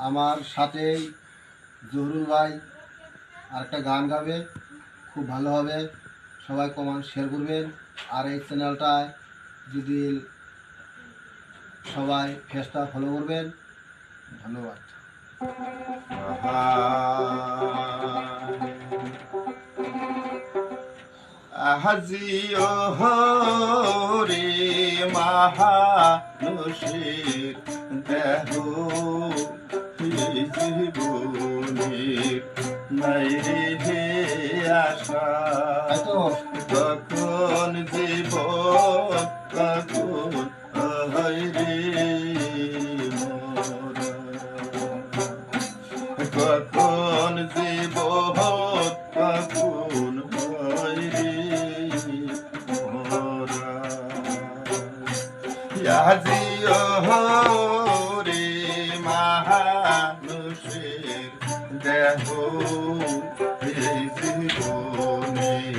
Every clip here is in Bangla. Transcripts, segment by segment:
আমার সাথেই জহুরুল ভাই আরেকটা গান গাবে, খুব ভালো হবে। সবাই কমেন্ট শেয়ার করবেন। আর এই চ্যানেলটায় যদি সবাই ফেসটা ফলো করবেন। ধন্যবাদ। আজিও রে মানুষের দেহ জীবনের নাই রে আশা, তখন জীবন তখন হয় রে কখন জীবন কখন হয় রে আজিও রে মানুষের দেহ জীবনের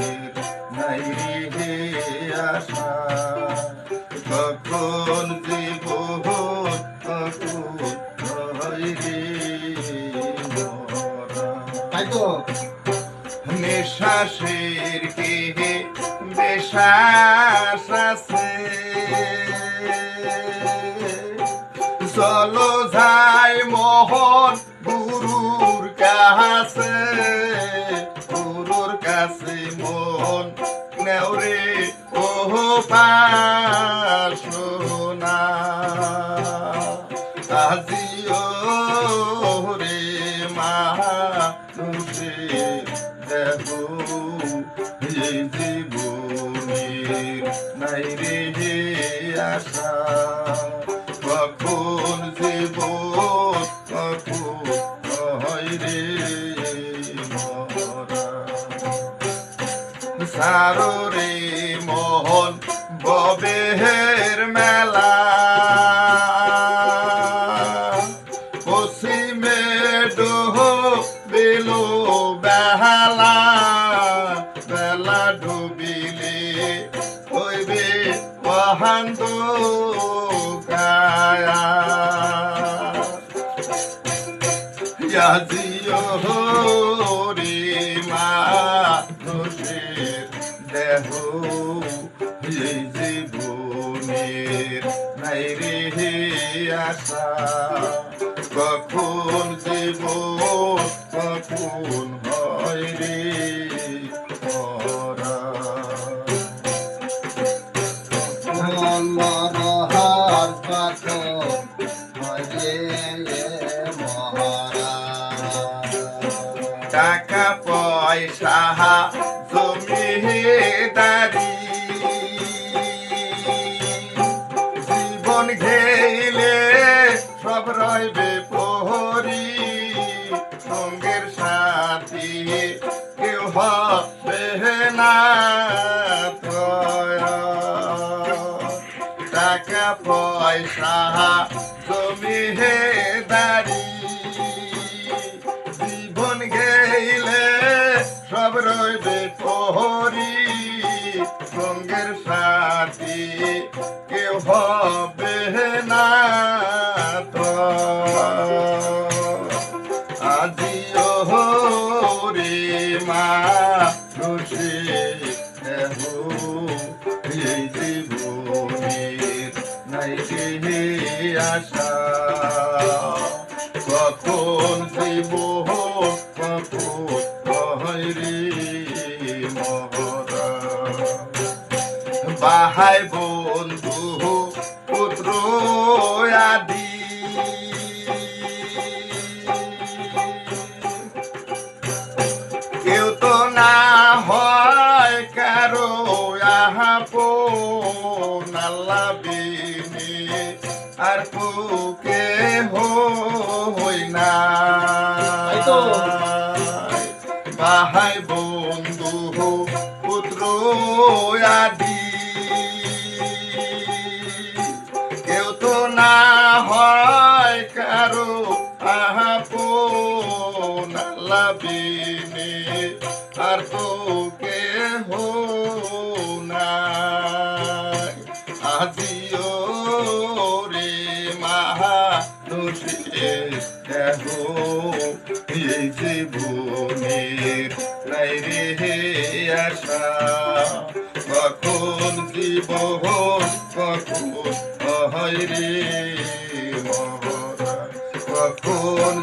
নাই রে আশা, কখন জীবন কখন হয় রে নিঃশ্বাসের কে বেশ্বাস আছে, চলো যাই মোহন গুরুর কাছে, গুরুর কাছে মন নেওরে ও পাশনা। আজিও রে মানুষের দেহ জীবনের নাই রে আশা, কখন জীবন কখন হয় রে মরা। সারো রে মোহন ববের মেলা, পশ্চিমে ডোহ বেলো বেহালা, বেলা ডুবিলে হইবে বহান্ত গায়া। আজিও রে মানুষের দেহ জীবনের নাই রে আশা, কখন জীবন কখন হয় রে মরা। মরহার পাথর হয় রে মহারা, টাকা পয়সা জমিদারি জীবন ঘেইলে সব রইবে পহরি, সঙ্গের সাথী কেউ হবে না টাকা পয়সা জমিদারি জীবন গেলে সব রইবে পহরি, সঙ্গের সাথী কেউ হবে না আজিও রে মানুষের দেহ জীবনের নাই রে আশা, কখন জীবন কখন হয় রে মরা। বাহাই বন্ধু পুত্র আদি কেউ তো না হয় কারো আপন, আল্লাহ বিনে আর পুকে হই না। বাহাই বন্ধু পুত্র আদি কেউ তো না হয় কারো আপন, আল্লাহ বিনে আর তো কেহ নাই। আজিও রে মানুষের মানুষের দেহ এই জীবনের নাই রে আশা কখন জীবন কখন হয় রে মরা কখন